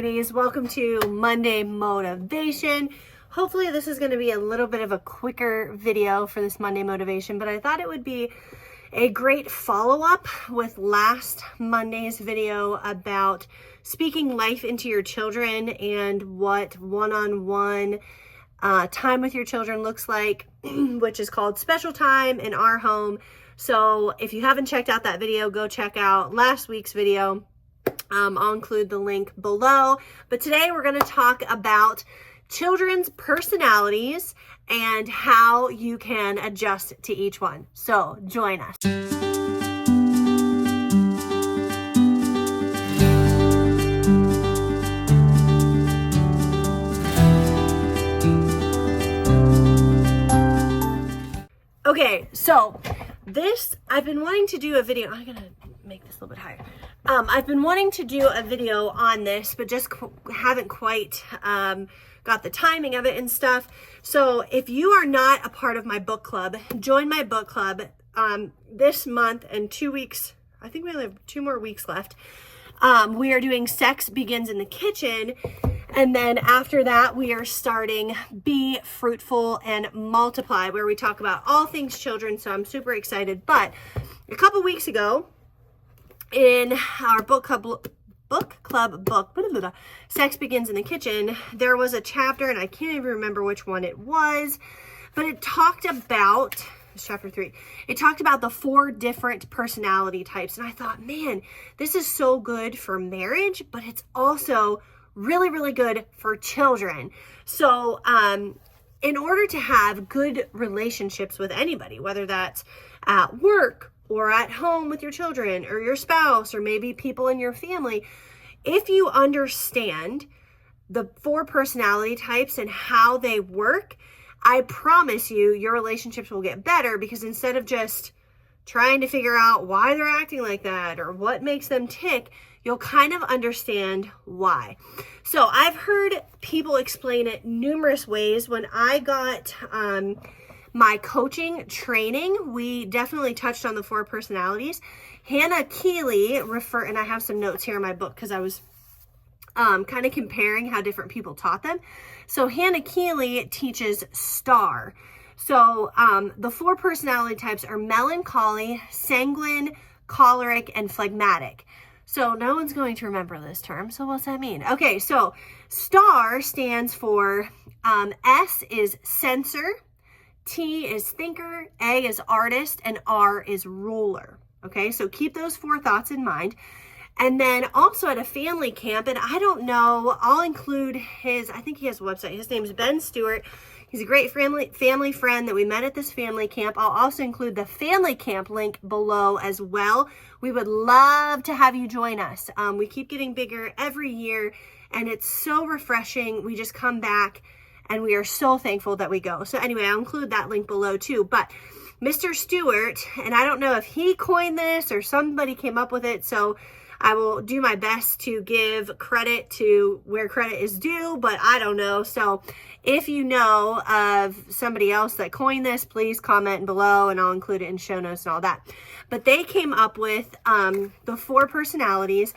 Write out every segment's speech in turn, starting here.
ladies. Welcome to Monday Motivation. Hopefully this is going to be a little bit of a quicker video for this Monday Motivation, but I thought it would be a great follow-up with last Monday's video about speaking life into your children and what one-on-one time with your children looks like, which is called special time in our home. So if you haven't checked out that video, go check out last week's video. I'll include the link below. But today we're going to talk about children's personalities and how you can adjust to each one. So join us. Okay, so I've been wanting to do a video. I'm going to make this a little bit higher. I've been wanting to do a video on this, but just haven't quite got the timing of it and stuff. So if you are not a part of my book club, join my book club this month and 2 weeks. I think we only have 2 more weeks left. We are doing Sex Begins in the Kitchen. And then after that, we are starting Be Fruitful and Multiply, where we talk about all things children. So I'm super excited. But a couple weeks ago, in our book club book, Sex Begins in the Kitchen, there was a chapter, and I can't even remember which one it was, but it talked about, it's chapter 3, it talked about the 4 different personality types. And I thought, man, this is so good for marriage, but it's also really, really good for children. So in order to have good relationships with anybody, whether that's at work or at home with your children or your spouse or maybe people in your family, if you understand the 4 personality types and how they work, I promise you your relationships will get better, because instead of just trying to figure out why they're acting like that or what makes them tick, you'll kind of understand why. So I've heard people explain it numerous ways. When I got my coaching training, we definitely touched on the 4 personalities. Hannah Keeley and I have some notes here in my book because I was kind of comparing how different people taught them. So Hannah Keeley teaches STAR. So the 4 personality types are melancholy, sanguine, choleric, and phlegmatic. So no one's going to remember this term. So what's that mean? Okay, so STAR stands for S is censor, T is thinker, A is artist, and R is ruler. Okay, so keep those 4 thoughts in mind. And then also at a family camp, and I don't know, I'll include I think he has a website. His name's Ben Stewart. He's a great family friend that we met at this family camp. I'll also include the family camp link below as well. We would love to have you join us. We keep getting bigger every year, and it's so refreshing. We just come back, and we are so thankful that we go. So anyway, I'll include that link below too. But Mr. Stewart, and I don't know if he coined this or somebody came up with it, so I will do my best to give credit to where credit is due, but I don't know. So if you know of somebody else that coined this, please comment below and I'll include it in show notes and all that. But they came up with the 4 personalities,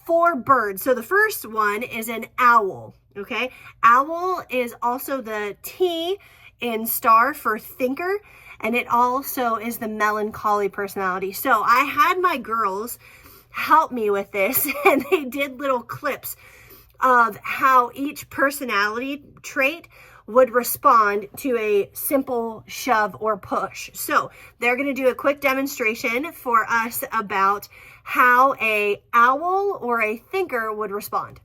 4 birds. So the first one is an owl, okay? Owl is also the T in STAR for thinker, and it also is the melancholy personality. So I had my girls help me with this, and they did little clips of how each personality trait would respond to a simple shove or push. So they're going to do a quick demonstration for us about how an owl or a thinker would respond.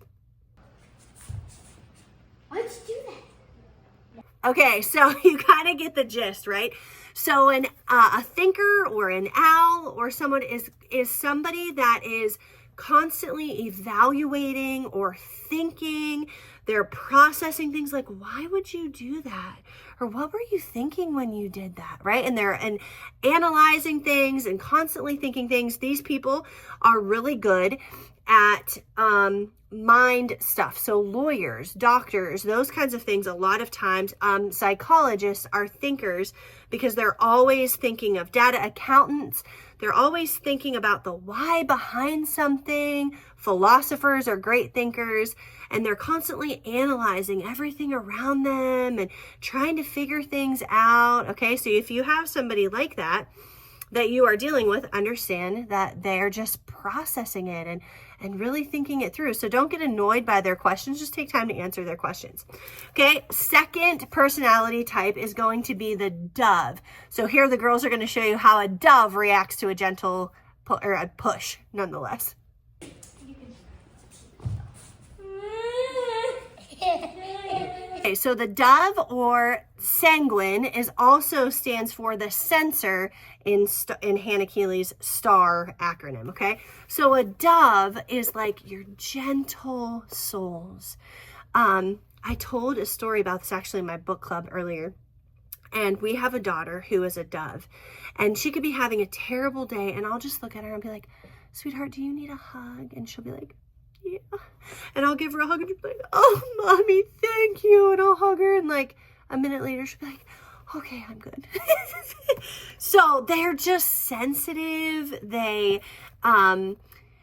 Let's do that. Okay, so you kind of get the gist, right? So a thinker or an owl or someone is somebody that is constantly evaluating or thinking. They're processing things like, why would you do that? Or what were you thinking when you did that, right? And they're analyzing things and constantly thinking things. These people are really good at mind stuff. So lawyers, doctors, those kinds of things. A lot of times psychologists are thinkers because they're always thinking of data. Accountants, They're always thinking about the why behind something. Philosophers are great thinkers, and they're constantly analyzing everything around them and trying to figure things out. Okay, so if you have somebody like that you are dealing with, understand that they're just processing it and really thinking it through. So don't get annoyed by their questions. Just take time to answer their questions. Okay, second personality type is going to be the dove. So here the girls are going to show you how a dove reacts to a gentle or a push nonetheless. Okay, so the dove or sanguine is also stands for the sensor in Hannah Keeley's STAR acronym, okay? So a dove is like your gentle souls. I told a story about this actually in my book club earlier, and we have a daughter who is a dove, and she could be having a terrible day, and I'll just look at her and be like, sweetheart, do you need a hug? And she'll be like, yeah. And I'll give her a hug and she'll be like, oh, mommy, thank you. And I'll hug her, and like a minute later, she'll be like, okay, I'm good. So they're just sensitive. They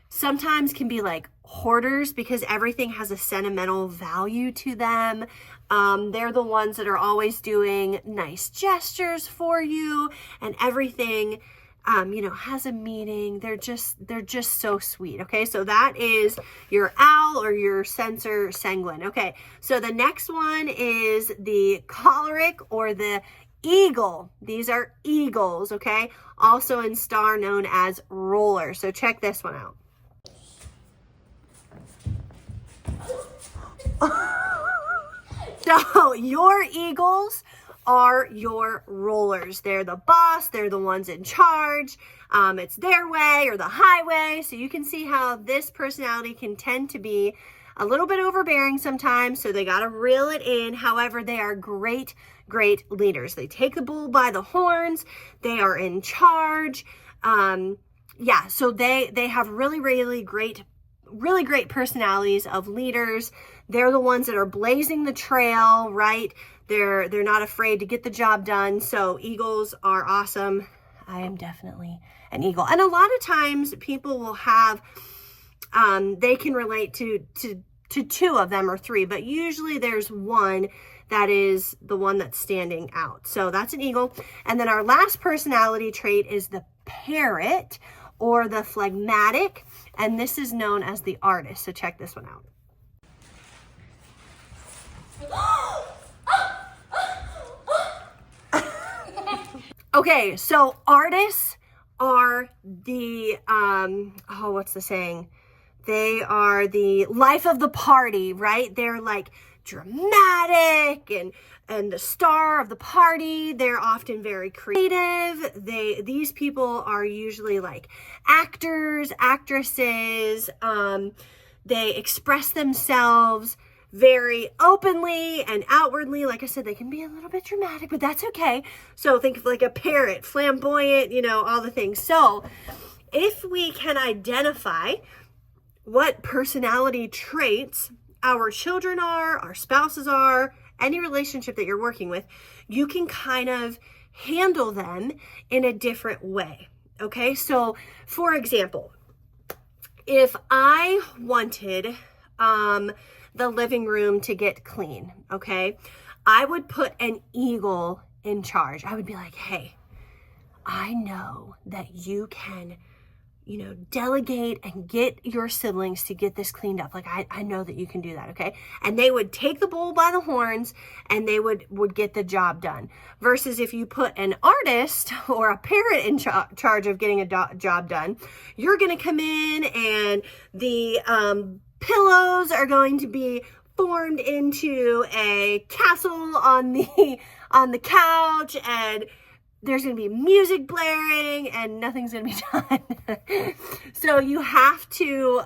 sometimes can be like hoarders because everything has a sentimental value to them. They're the ones that are always doing nice gestures for you, and everything has a meaning. They're just so sweet. Okay, so that is your owl or your sensor sanguine. Okay, so the next one is the choleric or the eagle. These are eagles, okay? Also in STAR known as roller. So check this one out. So your eagles are your rollers. They're the boss. They're the ones in charge. It's their way or the highway. So you can see how this personality can tend to be a little bit overbearing sometimes. So they got to reel it in. However, they are great leaders. They take the bull by the horns. They are in charge. So they have really great personalities of leaders. They're the ones that are blazing the trail, right? They're not afraid to get the job done. So eagles are awesome. I am definitely an eagle. And a lot of times people will have, they can relate to two of them or three, but usually there's one that is the one that's standing out. So that's an eagle. And then our last personality trait is the parrot or the phlegmatic. And this is known as the artist. So check this one out. Okay, so artists are the, what's the saying? They are the life of the party, right? They're like dramatic and the star of the party. They're often very creative. These people are usually like actors, actresses. They express themselves very openly and outwardly. Like I said, they can be a little bit dramatic, but that's okay. So think of like a parrot, flamboyant, all the things. So if we can identify what personality traits our children are, our spouses are, any relationship that you're working with, you can kind of handle them in a different way. Okay, so for example, if I wanted the living room to get clean, okay, I would put an eagle in charge. I would be like, hey, I know that you can, delegate and get your siblings to get this cleaned up. Like, I know that you can do that, okay? And they would take the bull by the horns and they would get the job done. Versus if you put an artist or a parrot in charge of getting a job done, you're going to come in and the pillows are going to be formed into a castle on the couch, and there's going to be music blaring and nothing's going to be done. So you have to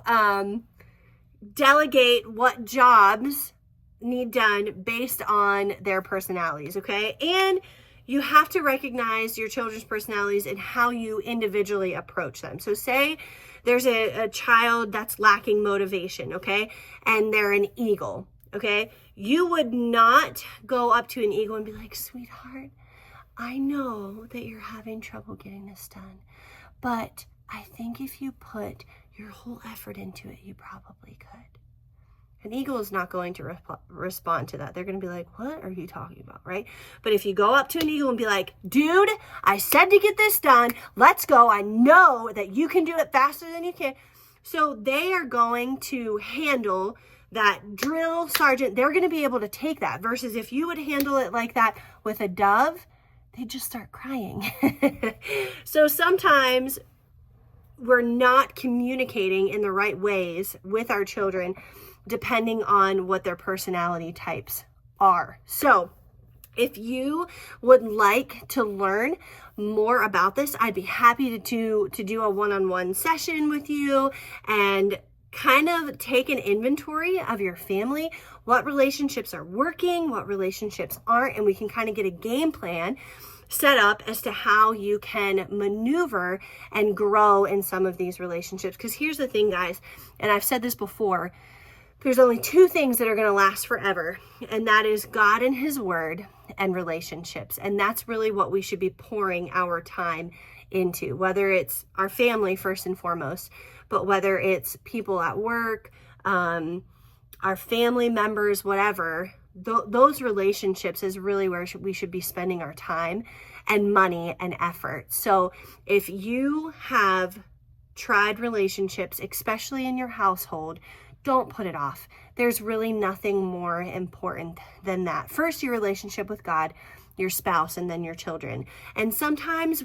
delegate what jobs need done based on their personalities, okay? And you have to recognize your children's personalities and how you individually approach them. So say there's a child that's lacking motivation, okay? And they're an eagle, okay? You would not go up to an eagle and be like, sweetheart, I know that you're having trouble getting this done, but I think if you put your whole effort into it, you probably could. An eagle is not going to respond to that. They're going to be like, what are you talking about, right? But if you go up to an eagle and be like, dude, I said to get this done. Let's go. I know that you can do it faster than you can. So they are going to handle that drill sergeant. They're going to be able to take that versus if you would handle it like that with a dove, they just start crying. So sometimes we're not communicating in the right ways with our children, depending on what their personality types are. So if you would like to learn more about this, I'd be happy to do a one-on-one session with you and kind of take an inventory of your family, what relationships are working, what relationships aren't, and we can kind of get a game plan set up as to how you can maneuver and grow in some of these relationships. Because here's the thing, guys, and I've said this before, there's only two things that are going to last forever, and that is God and his word and relationships. And that's really what we should be pouring our time into, whether it's our family first and foremost, but whether it's people at work, our family members, whatever, those relationships is really where we should be spending our time and money and effort. So if you have tried relationships, especially in your household, don't put it off. There's really nothing more important than that. First, your relationship with God, your spouse, and then your children. And sometimes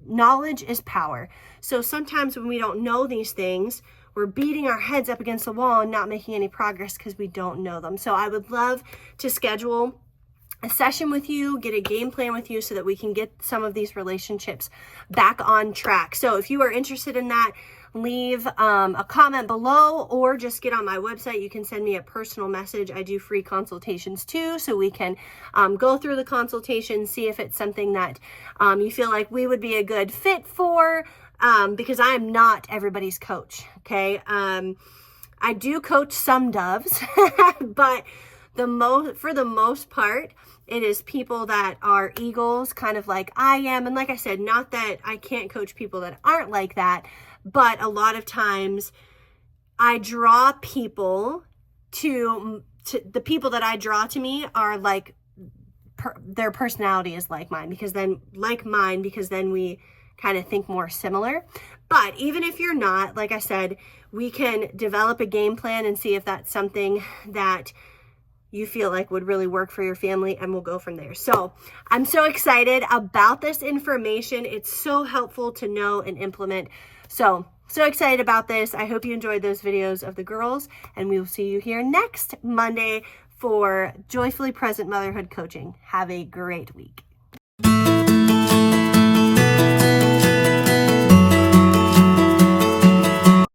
knowledge is power. So sometimes when we don't know these things, we're beating our heads up against the wall and not making any progress because we don't know them. So I would love to schedule a session with you, get a game plan with you so that we can get some of these relationships back on track. So if you are interested in that, leave a comment below or just get on my website. You can send me a personal message. I do free consultations too, so we can go through the consultation, see if it's something that you feel like we would be a good fit for, because I am not everybody's coach, okay? I do coach some doves, but for the most part, it is people that are eagles, kind of like I am. And like I said, not that I can't coach people that aren't like that, but a lot of times I draw people to the people that I draw to me are like, their personality is like mine, because then we kind of think more similar. But even if you're not, like I said, we can develop a game plan and see if that's something that you feel like would really work for your family, and we'll go from there. So I'm so excited about this information. It's so helpful to know and implement. So excited about this. I hope you enjoyed those videos of the girls, and we will see you here next Monday for Joyfully Present Motherhood Coaching. Have a great week.